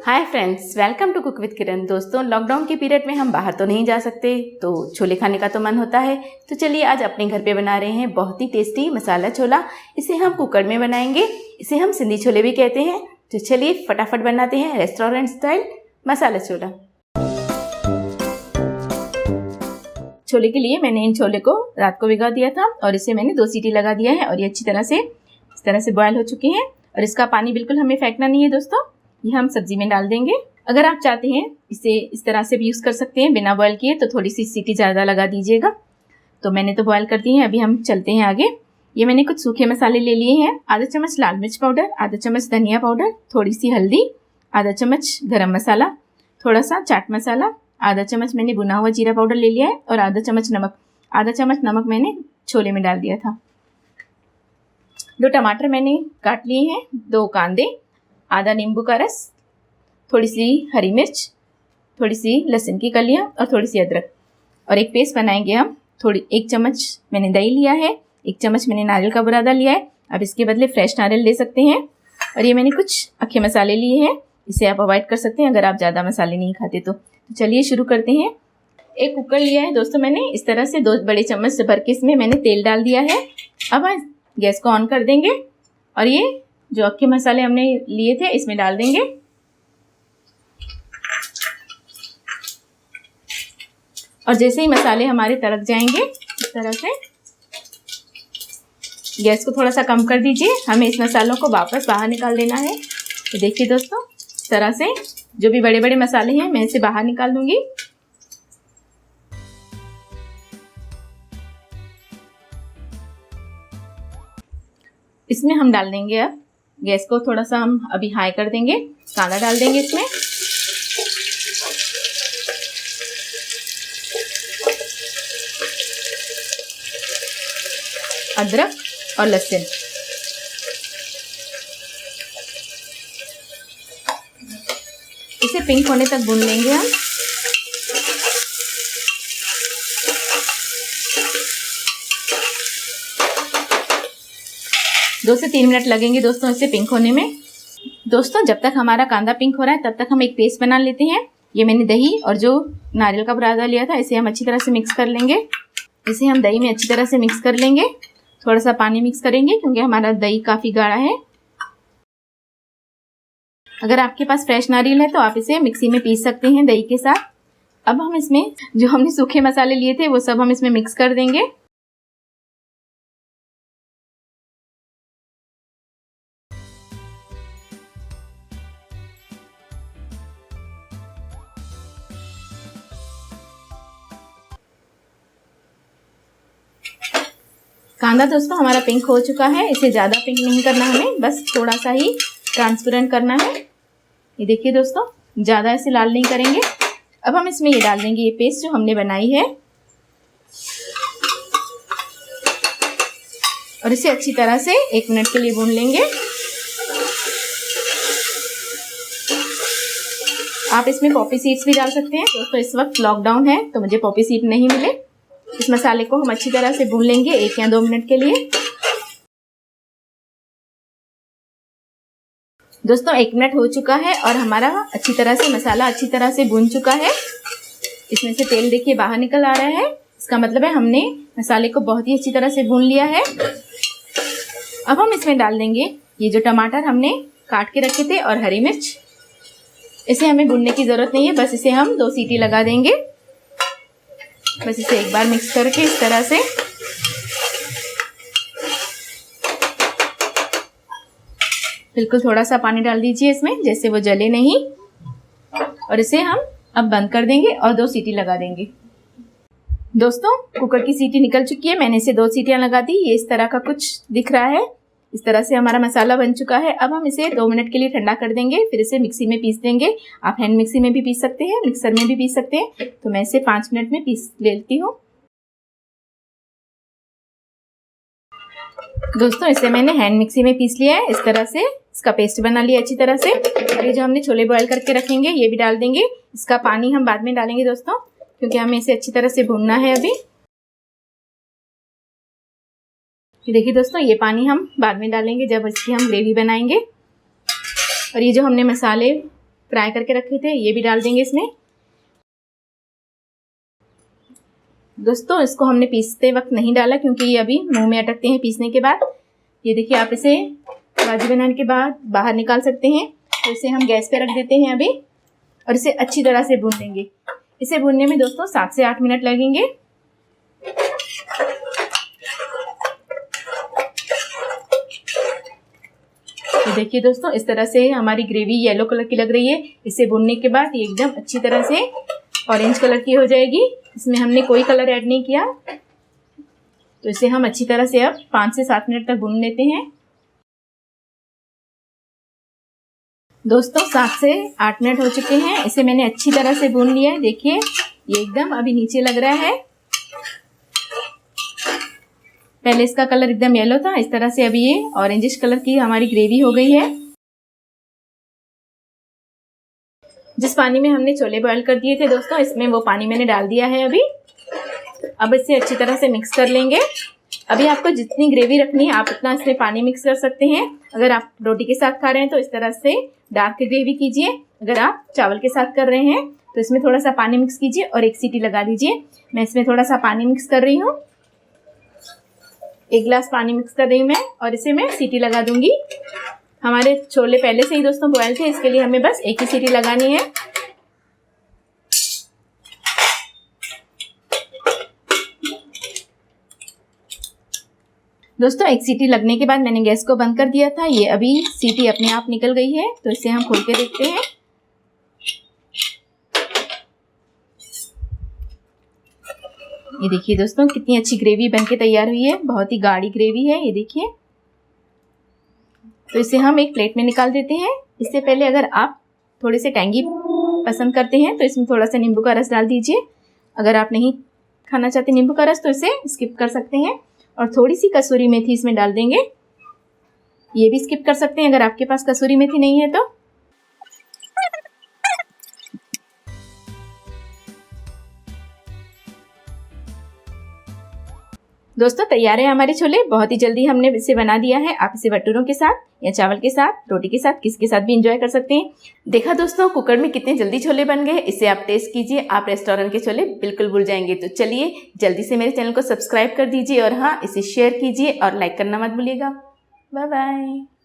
Hi friends, welcome to cook with Kiran. दोस्तों, lockdown के period में हम बाहर तो नहीं जा सकते, तो छोले खाने का तो मन होता है। तो चलिए आज अपने घर पे बना रहे हैं बहुत ही टेस्टी मसाला छोला। इसे हम कुकर में बनाएंगे। इसे हम सिंधी छोले भी कहते हैं। तो चलिए फटाफट बनाते हैं रेस्टोरेंट स्टाइल मसाला छोला। छोले के लिए मैंने इन छोले को रात को भिगा दिया था और इसे मैंने 2 सीटी लगा दिया है और ये अच्छी तरह से इस तरह से बॉयल हो चुके हैं। और इसका पानी बिल्कुल हमें फेंकना नहीं है दोस्तों, ये हम सब्जी में डाल देंगे। अगर आप चाहते हैं इसे इस तरह से भी यूज़ कर सकते हैं बिना बॉयल किए, तो थोड़ी सी सीटी ज़्यादा लगा दीजिएगा। तो मैंने तो बॉयल कर दी है। अभी हम चलते हैं आगे। ये मैंने कुछ सूखे मसाले ले लिए हैं। आधा चम्मच लाल मिर्च पाउडर, आधा चम्मच धनिया पाउडर, थोड़ी सी हल्दी, आधा चम्मच गरम मसाला, थोड़ा सा चाट मसाला, आधा चम्मच मैंने भुना हुआ जीरा पाउडर ले लिया है और आधा चम्मच नमक। आधा चम्मच नमक मैंने छोले में डाल दिया था। 2 टमाटर मैंने काट लिए हैं, 2 कांदे, आधा नींबू का रस, थोड़ी सी हरी मिर्च, थोड़ी सी लहसुन की कलियां और थोड़ी सी अदरक। और एक पेस्ट बनाएंगे हम। 1 चम्मच मैंने दही लिया है, 1 चम्मच मैंने नारियल का बुरादा लिया है। अब इसके बदले फ्रेश नारियल ले सकते हैं। और ये मैंने कुछ अक्खे मसाले लिए हैं, इसे आप अवॉइड कर सकते हैं अगर आप ज़्यादा मसाले नहीं खाते तो चलिए शुरू करते हैं। एक कुकर लिया है दोस्तों मैंने, इस तरह से 2 बड़े चम्मच से भर के इसमें मैंने तेल डाल दिया है। अब गैस को ऑन कर देंगे और ये जो अक्खे मसाले हमने लिए थे इसमें डाल देंगे। और जैसे ही मसाले हमारे तड़क जाएंगे इस तरह से गैस को थोड़ा सा कम कर दीजिए। हमें इस मसालों को वापस बाहर निकाल देना है। तो देखिए दोस्तों, इस तरह से जो भी बड़े बड़े मसाले हैं मैं इसे बाहर निकाल दूंगी। इसमें हम डाल देंगे, अब गैस को थोड़ा सा हम अभी हाई कर देंगे। कांदा डाल देंगे इसमें, अदरक और लहसुन। इसे पिंक होने तक भून लेंगे हम। दो से 3 मिनट लगेंगे दोस्तों इसे पिंक होने में। दोस्तों, जब तक हमारा कांदा पिंक हो रहा है तब तक हम एक पेस्ट बना लेते हैं। ये मैंने दही और जो नारियल का बुरादा लिया था इसे हम अच्छी तरह से मिक्स कर लेंगे। इसे हम दही में अच्छी तरह से मिक्स कर लेंगे। थोड़ा सा पानी मिक्स करेंगे क्योंकि हमारा दही काफ़ी गाढ़ा है। अगर आपके पास फ्रेश नारियल है तो आप इसे मिक्सी में पीस सकते हैं दही के साथ। अब हम इसमें जो हमने सूखे मसाले लिए थे वो सब हम इसमें मिक्स कर देंगे। कांदा दोस्तों हमारा पिंक हो चुका है। इसे ज़्यादा पिंक नहीं करना हमें, बस थोड़ा सा ही ट्रांसपेरेंट करना है। ये देखिए दोस्तों, ज़्यादा इसे लाल नहीं करेंगे। अब हम इसमें ये डाल देंगे ये पेस्ट जो हमने बनाई है और इसे अच्छी तरह से 1 मिनट के लिए भून लेंगे। आप इसमें पॉपी सीड्स भी डाल सकते हैं। दोस्तों, इस वक्त लॉकडाउन है तो मुझे पॉपी सीड नहीं मिले। इस मसाले को हम अच्छी तरह से भून लेंगे 1 या 2 मिनट के लिए। दोस्तों, 1 मिनट हो चुका है और हमारा अच्छी तरह से मसाला अच्छी तरह से भून चुका है। इसमें से तेल देखिए बाहर निकल आ रहा है। इसका मतलब है हमने मसाले को बहुत ही अच्छी तरह से भून लिया है। अब हम इसमें डाल देंगे ये जो टमाटर हमने काट के रखे थे और हरी मिर्च। इसे हमें भूनने की ज़रूरत नहीं है, बस इसे हम 2 सीटी लगा देंगे। बस इसे एक बार मिक्स करके इस तरह से बिल्कुल थोड़ा सा पानी डाल दीजिए इसमें, जैसे वो जले नहीं। और इसे हम अब बंद कर देंगे और 2 सीटी लगा देंगे। दोस्तों, कुकर की सीटी निकल चुकी है। मैंने इसे 2 सीटियां लगा दी। ये इस तरह का कुछ दिख रहा है। इस तरह से हमारा मसाला बन चुका है। अब हम इसे 2 मिनट के लिए ठंडा कर देंगे, फिर इसे मिक्सी में पीस देंगे। आप हैंड मिक्सी में भी पीस सकते हैं, मिक्सर में भी पीस सकते हैं। तो मैं इसे 5 मिनट में पीस लेती हूँ। दोस्तों, इसे मैंने हैंड मिक्सी में पीस लिया है। इस तरह से इसका पेस्ट बना लिया अच्छी तरह से। और ये जो हमने छोले बॉयल करके रखेंगे ये भी डाल देंगे। इसका पानी हम बाद में डालेंगे दोस्तों, क्योंकि हमें इसे अच्छी तरह से भूनना है अभी। देखिए दोस्तों, ये पानी हम बाद में डालेंगे जब इसकी हम ग्रेवी बनाएंगे। और ये जो हमने मसाले फ्राई करके रखे थे ये भी डाल देंगे इसमें। दोस्तों इसको हमने पीसते वक्त नहीं डाला क्योंकि ये अभी मुंह में अटकते हैं पीसने के बाद। ये देखिए आप इसे भाजी बनाने के बाद बाहर निकाल सकते हैं। तो इसे हम गैस पे रख देते हैं अभी और इसे अच्छी तरह से भून लेंगे। इसे भूनने में दोस्तों 7 से 8 मिनट लगेंगे। तो देखिए दोस्तों इस तरह से हमारी ग्रेवी येलो कलर की लग रही है। इसे भूनने के बाद ये एकदम अच्छी तरह से ऑरेंज कलर की हो जाएगी। इसमें हमने कोई कलर ऐड नहीं किया। तो इसे हम अच्छी तरह से अब 5 से 7 मिनट तक भून लेते हैं। दोस्तों 7 से 8 मिनट हो चुके हैं। इसे मैंने अच्छी तरह से भून लिया है। देखिए ये एकदम अभी नीचे लग रहा है। पहले इसका कलर एकदम येलो था, इस तरह से अभी ये ऑरेंजिश कलर की हमारी ग्रेवी हो गई है। जिस पानी में हमने छोले बॉयल कर दिए थे दोस्तों, इसमें वो पानी मैंने डाल दिया है अभी। अब इसे अच्छी तरह से मिक्स कर लेंगे। अभी आपको जितनी ग्रेवी रखनी है आप उतना इसमें पानी मिक्स कर सकते हैं। अगर आप रोटी के साथ खा रहे हैं तो इस तरह से डार्क ग्रेवी कीजिए। अगर आप चावल के साथ कर रहे हैं तो इसमें थोड़ा सा पानी मिक्स कीजिए और 1 सीटी लगा दीजिए। मैं इसमें थोड़ा सा पानी मिक्स कर रही हूँ। 1 गिलास पानी मिक्स कर रही हूँ मैं और इसे मैं सीटी लगा दूंगी। हमारे छोले पहले से ही दोस्तों बॉयल थे, इसके लिए हमें बस 1 ही सीटी लगानी है। दोस्तों 1 सीटी लगने के बाद मैंने गैस को बंद कर दिया था। ये अभी सीटी अपने आप निकल गई है। तो इसे हम खोल के देखते हैं। ये देखिए दोस्तों कितनी अच्छी ग्रेवी बनके तैयार हुई है। बहुत ही गाढ़ी ग्रेवी है ये देखिए। तो इसे हम एक प्लेट में निकाल देते हैं। इससे पहले अगर आप थोड़े से टैंगी पसंद करते हैं तो इसमें थोड़ा सा नींबू का रस डाल दीजिए। अगर आप नहीं खाना चाहते नींबू का रस तो इसे स्किप कर सकते हैं। और थोड़ी सी कसूरी मेथी इसमें डाल देंगे। ये भी स्किप कर सकते हैं अगर आपके पास कसूरी मेथी नहीं है तो। दोस्तों तैयार है हमारे छोले। बहुत ही जल्दी हमने इसे बना दिया है। आप इसे भटूरों के साथ या चावल के साथ, रोटी के साथ, किसके साथ भी एंजॉय कर सकते हैं। देखा दोस्तों कुकर में कितने जल्दी छोले बन गए। इसे आप टेस्ट कीजिए, आप रेस्टोरेंट के छोले बिल्कुल भूल जाएंगे। तो चलिए जल्दी से मेरे चैनल को सब्सक्राइब कर दीजिए और हाँ इसे शेयर कीजिए और लाइक करना मत भूलिएगा। Bye bye.